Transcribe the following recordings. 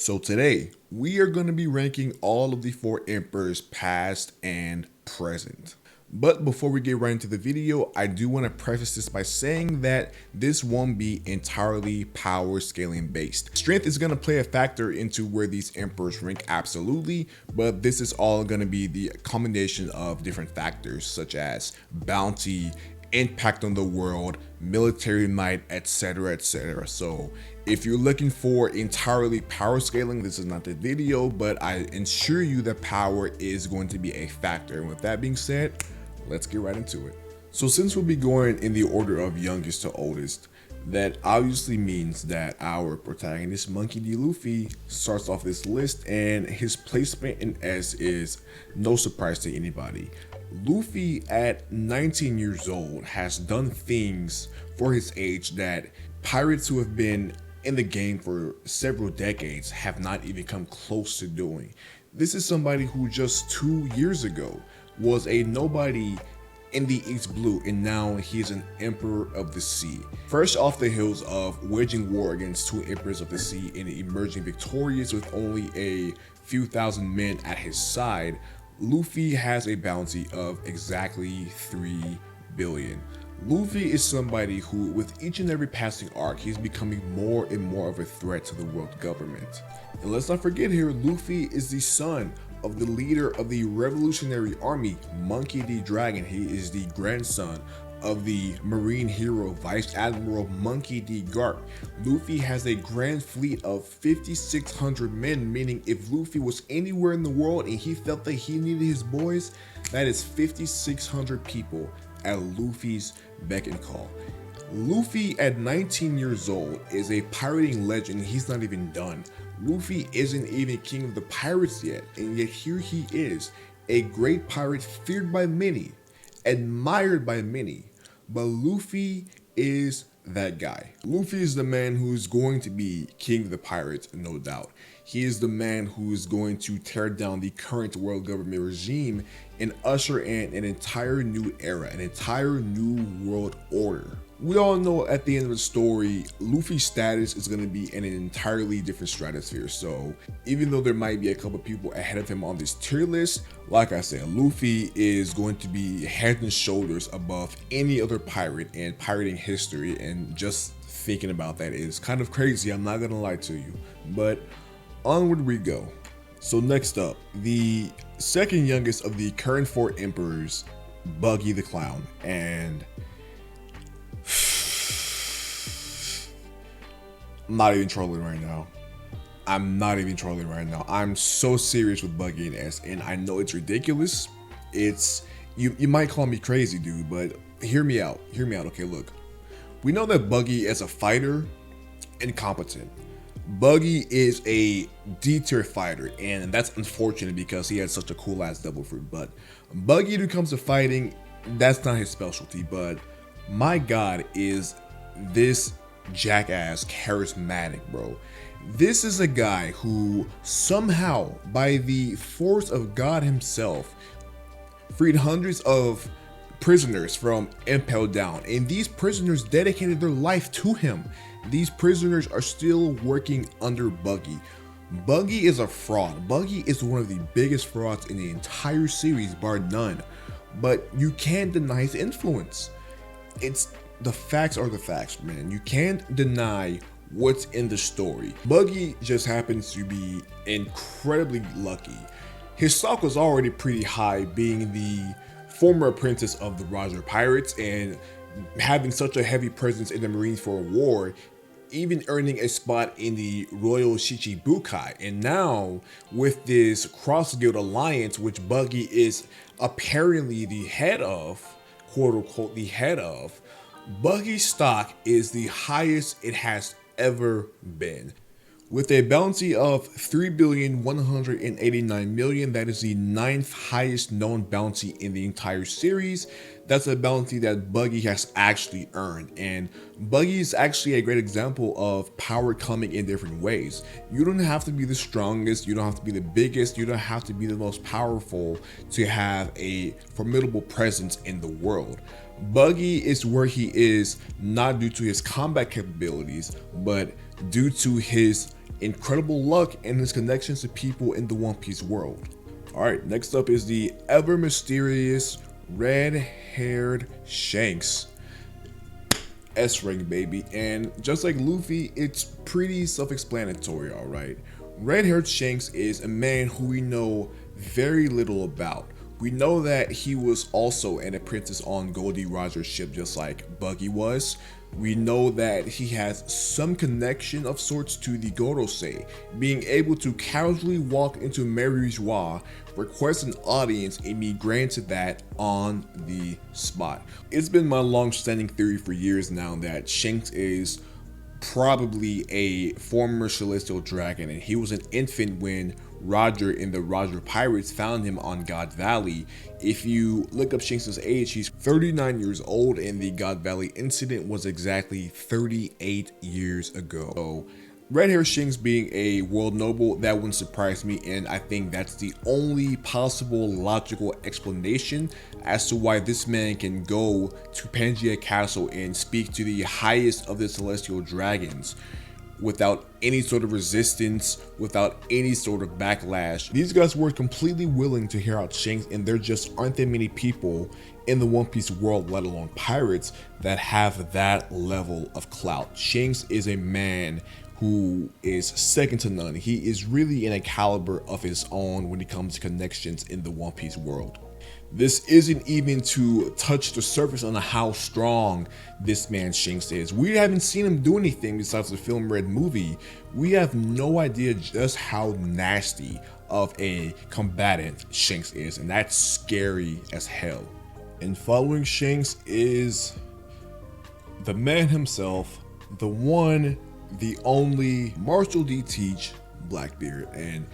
So today, we are going to be ranking all of the 4 emperors past and present. But before we get right into the video, I do want to preface this by saying that this won't be entirely power scaling based. Strength is going to play a factor into where these emperors rank, absolutely, but this is all going to be the combination of different factors such as bounty, impact on the world, military might, etc, etc. So if you're looking for entirely power scaling, this is not the video, but I ensure you that power is going to be a factor. And with that being said, let's get right into it. So since we'll be going in the order of youngest to oldest, that obviously means that our protagonist Monkey D. Luffy starts off this list, and his placement in S is no surprise to anybody. Luffy at 19 years old has done things for his age that pirates who have been in the game for several decades have not even come close to doing. This is somebody who just 2 years ago was a nobody in the East Blue, and now he is an Emperor of the Sea. Fresh off the heels of waging war against 2 Emperors of the Sea and emerging victorious with only a few thousand men at his side, Luffy has a bounty of exactly 3 billion. Luffy is somebody who, with each and every passing arc, he's becoming more and more of a threat to the world government. And let's not forget here, Luffy is the son of the leader of the Revolutionary Army, Monkey D. Dragon. He is the grandson of the Marine hero Vice Admiral Monkey D. Garp. Luffy has a grand fleet of 5,600 men, meaning if Luffy was anywhere in the world and he felt that he needed his boys, that is 5,600 people at Luffy's beck and call. Luffy at 19 years old is a pirating legend. He's not even done. Luffy isn't even king of the pirates yet, and yet here he is, a great pirate feared by many, admired by many, but Luffy is that guy. Luffy is the man who's going to be king of the pirates, no doubt. He is the man who is going to tear down the current world government regime and usher in an entire new era, an entire new world order. We all know at the end of the story, Luffy's status is going to be in an entirely different stratosphere. So even though there might be a couple people ahead of him on this tier list, like I said, Luffy is going to be head and shoulders above any other pirate in pirating history. And just thinking about that is kind of crazy, I'm not going to lie to you. But onward we go. So next up, the second youngest of the current 4 emperors, Buggy the Clown. And I'm not even trolling right now. I'm so serious with Buggy and S, and I know it's ridiculous. It's you might call me crazy, dude, but hear me out. Okay, look. We know that Buggy as a fighter, incompetent. Buggy is a D-tier fighter, and that's unfortunate because he had such a cool ass double fruit. But Buggy, when it comes to fighting, that's not his specialty. But my god, is this jackass charismatic, bro. This is a guy who somehow, by the force of God himself, freed hundreds of prisoners from Impel Down, and these prisoners dedicated their life to him. These prisoners are still working under Buggy. Buggy is a fraud. Buggy is one of the biggest frauds in the entire series, bar none. But you can't deny his influence. The facts are the facts, man. You can't deny what's in the story. Buggy just happens to be incredibly lucky. His stock was already pretty high, being the former apprentice of the Roger Pirates and having such a heavy presence in the Marines for a war, even earning a spot in the Royal Shichibukai. And now with this Cross Guild alliance, which Buggy is apparently the head of, quote unquote the head of, Buggy's stock is the highest it has ever been. With a bounty of 3,189,000,000, that is the 9th highest known bounty in the entire series. That's a bounty that Buggy has actually earned, and Buggy is actually a great example of power coming in different ways. You don't have to be the strongest, you don't have to be the biggest, you don't have to be the most powerful to have a formidable presence in the world. Buggy is where he is not due to his combat capabilities, but due to his incredible luck, and his connections to people in the One Piece world. Alright, next up is the ever mysterious red-haired Shanks. S rank, baby, and just like Luffy, it's pretty self-explanatory, alright? Red-haired Shanks is a man who we know very little about. We know that he was also an apprentice on Goldie Roger's ship, just like Buggy was. We know that he has some connection of sorts to the Gorosei, being able to casually walk into Mary's Joie, request an audience, and be granted that on the spot. It's been my long-standing theory for years now that Shanks is probably a former celestial dragon, and he was an infant when Roger and the Roger Pirates found him on God Valley. If you look up Shanks' age, he's 39 years old, and the God Valley incident was exactly 38 years ago. So, red hair Shanks being a world noble, that wouldn't surprise me, and I think that's the only possible logical explanation as to why this man can go to Pangaea Castle and speak to the highest of the celestial dragons without any sort of resistance, without any sort of backlash. These guys were completely willing to hear out Shanks, and there just aren't that many people in the One Piece world, let alone pirates, that have that level of clout. Shanks is a man who is second to none. He is really in a caliber of his own when it comes to connections in the One Piece world. This isn't even to touch the surface on how strong this man Shanks is. We haven't seen him do anything besides the film Red movie. We have no idea just how nasty of a combatant Shanks is, and that's scary as hell. And following Shanks is the man himself, the one, the only Marshall D. Teach, Blackbeard. And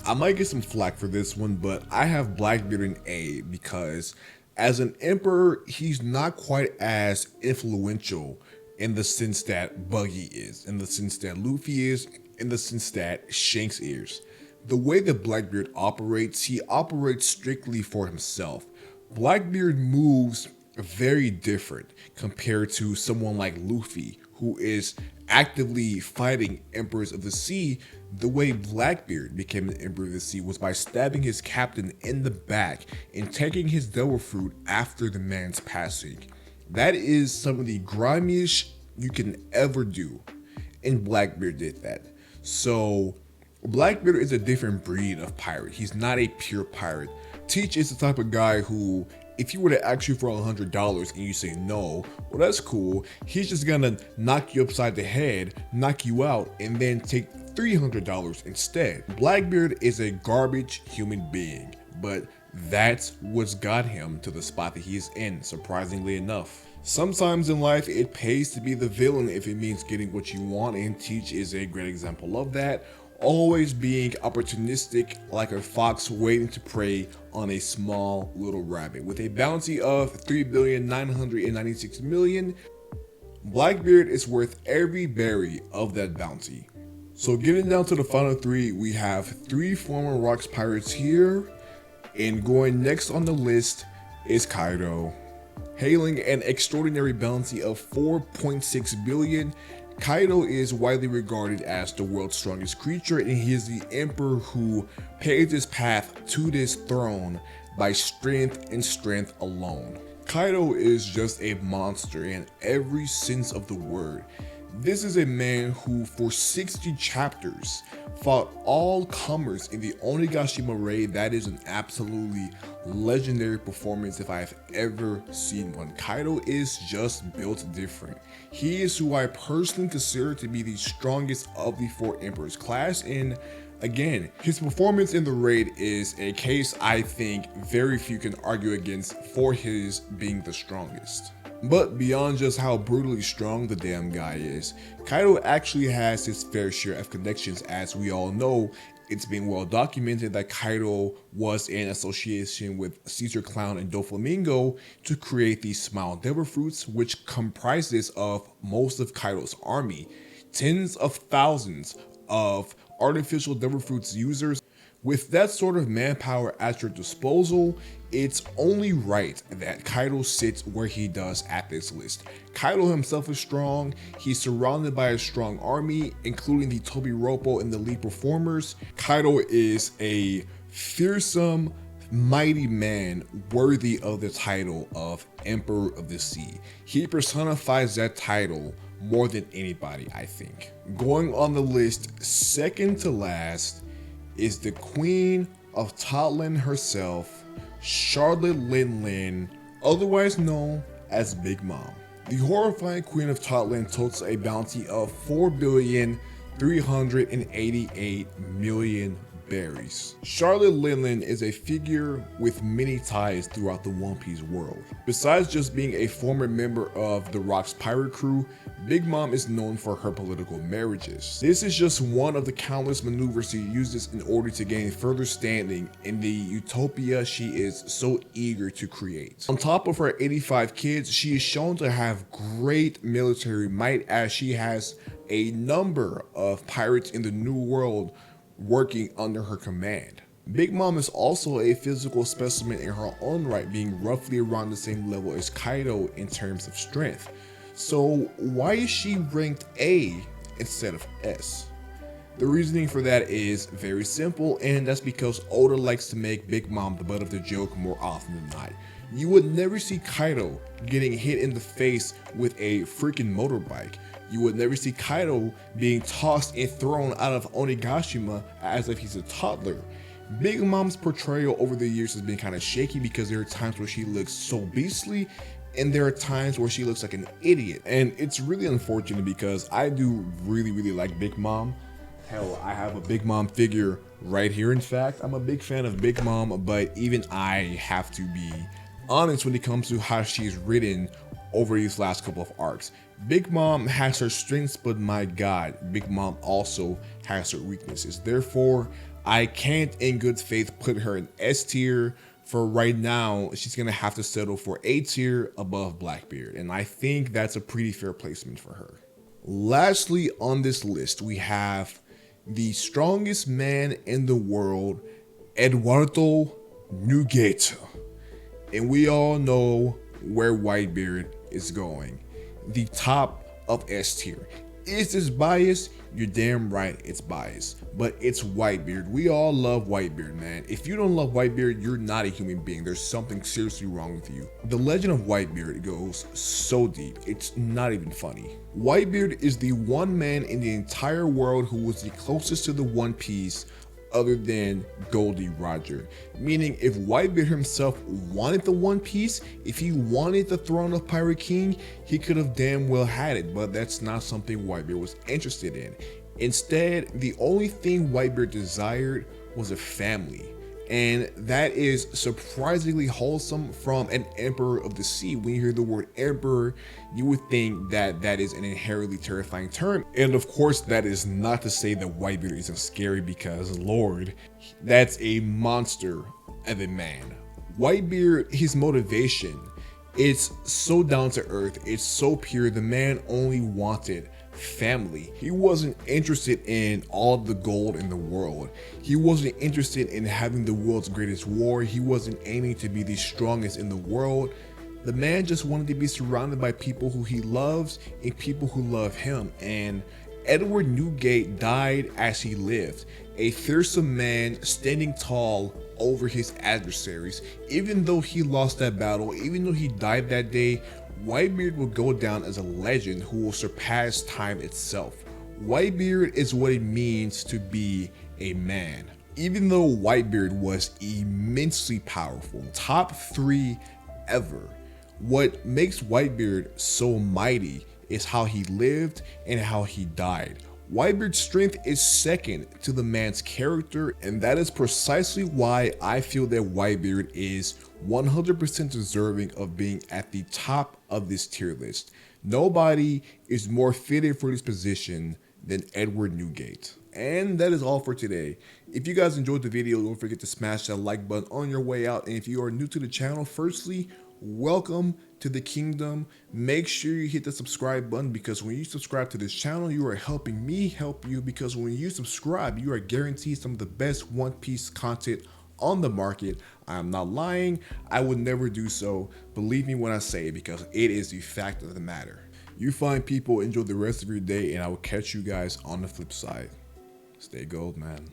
I might get some flack for this one, but I have Blackbeard in A because as an emperor, he's not quite as influential in the sense that Buggy is, in the sense that Luffy is, in the sense that Shanks is. The way that Blackbeard operates, he operates strictly for himself. Blackbeard moves very different compared to someone like Luffy, who is actively fighting Emperors of the Sea. The way Blackbeard became an Emperor of the Sea was by stabbing his captain in the back and taking his devil fruit after the man's passing. That is some of the grimiest you can ever do, and Blackbeard did that. So Blackbeard is a different breed of pirate. He's not a pure pirate. Teach is the type of guy who, if you were to ask you for $100 and you say no, well, that's cool. He's just gonna knock you upside the head, knock you out, and then take $300 instead. Blackbeard is a garbage human being, but that's what's got him to the spot that he is in, surprisingly enough. Sometimes in life, it pays to be the villain if it means getting what you want, and Teach is a great example of that. Always being opportunistic like a fox waiting to prey on a small little rabbit. With a bounty of 3,996,000,000, Blackbeard is worth every berry of that bounty. So getting down to the final three, we have 3 former Rocks pirates here, and going next on the list is Kaido. Hailing an extraordinary bounty of 4.6 billion, Kaido is widely regarded as the world's strongest creature, and he is the emperor who paved his path to this throne by strength and strength alone. Kaido is just a monster in every sense of the word. This is a man who for 60 chapters fought all comers in the Onigashima raid. That is an absolutely legendary performance if I've ever seen one. Kaido is just built different. He is who I personally consider to be the strongest of the 4 Emperors class, and again, his performance in the raid is a case I think very few can argue against for his being the strongest. But beyond just how brutally strong the damn guy is, Kaido actually has his fair share of connections. As we all know, it's been well documented that Kaido was in association with Caesar Clown and Doflamingo to create the Smile Devil Fruits, which comprises of most of Kaido's army. Tens of thousands of artificial Devil Fruits users With that sort of manpower at your disposal, it's only right that Kaido sits where he does at this list. Kaido himself is strong, he's surrounded by a strong army, including the Tobiropo and the Elite Performers. Kaido is a fearsome, mighty man worthy of the title of Emperor of the Sea. He personifies that title more than anybody, I think. Going on the list, second to last, is the Queen of Totland herself, Charlotte Lin, otherwise known as Big Mom. The horrifying Queen of Totland totals a bounty of 4,388,000,000 berries. Charlotte Lin is a figure with many ties throughout the One Piece world. Besides just being a former member of the Rock's pirate crew, Big Mom is known for her political marriages. This is just one of the countless maneuvers she uses in order to gain further standing in the utopia she is so eager to create. On top of her 85 kids, she is shown to have great military might, as she has a number of pirates in the New World working under her command. Big Mom is also a physical specimen in her own right, being roughly around the same level as Kaido in terms of strength. So why is she ranked A instead of S? The reasoning for that is very simple, and that's because Oda likes to make Big Mom the butt of the joke more often than not. You would never see Kaido getting hit in the face with a freaking motorbike. You would never see Kaido being tossed and thrown out of Onigashima as if he's a toddler. Big Mom's portrayal over the years has been kind of shaky because there are times where she looks so beastly and there are times where she looks like an idiot. And it's really unfortunate because I do really like Big Mom. Hell, I have a Big Mom figure right here. In fact, I'm a big fan of Big Mom, but even I have to be honest when it comes to how she's written over these last couple of arcs. Big Mom has her strengths, but my god, Big Mom also has her weaknesses. Therefore, I can't in good faith put her in S tier. For right now, she's gonna have to settle for A tier above Blackbeard, and I think that's a pretty fair placement for her. Lastly on this list, we have the strongest man in the world, Eduardo Nugget. And we all know where Whitebeard is going. The top of S tier. Is this biased? You're damn right it's biased, but it's Whitebeard. We all love Whitebeard, man. If you don't love Whitebeard, you're not a human being. There's something seriously wrong with you. The legend of Whitebeard goes so deep, it's not even funny. Whitebeard is the one man in the entire world who was the closest to the One Piece other than Goldie Roger. Meaning if Whitebeard himself wanted the One Piece, if he wanted the throne of Pirate King, he could have damn well had it, but that's not something Whitebeard was interested in. Instead, the only thing Whitebeard desired was a family. And that is surprisingly wholesome from an Emperor of the Sea. When you hear the word Emperor, you would think that that is an inherently terrifying term. And of course, that is not to say that Whitebeard isn't scary, because Lord, that's a monster of a man. Whitebeard, his motivation, it's so down to earth, it's so pure. The man only wanted family. He wasn't interested in all the gold in the world. He wasn't interested in having the world's greatest war. He wasn't aiming to be the strongest in the world. The man just wanted to be surrounded by people who he loves and people who love him. And Edward Newgate died as he lived, a fearsome man standing tall over his adversaries. Even though he lost that battle, even though he died that day, Whitebeard will go down as a legend who will surpass time itself. Whitebeard is what it means to be a man. Even though Whitebeard was immensely powerful, top 3 ever, what makes Whitebeard so mighty is how he lived and how he died. Whitebeard's strength is second to the man's character, and that is precisely why I feel that Whitebeard is 100% deserving of being at the top of this tier list. Nobody is more fitted for this position than Edward Newgate. And that is all for today. If you guys enjoyed the video, don't forget to smash that like button on your way out. And if you are new to the channel, firstly, welcome to the kingdom. Make sure you hit the subscribe button, because when you subscribe to this channel, you are helping me help you, because when you subscribe, you are guaranteed some of the best One Piece content on the market. I'm not lying. I would never do so. Believe me when I say it, because it is the fact of the matter. You fine people, enjoy the rest of your day, and I will catch you guys on the flip side. Stay gold, man.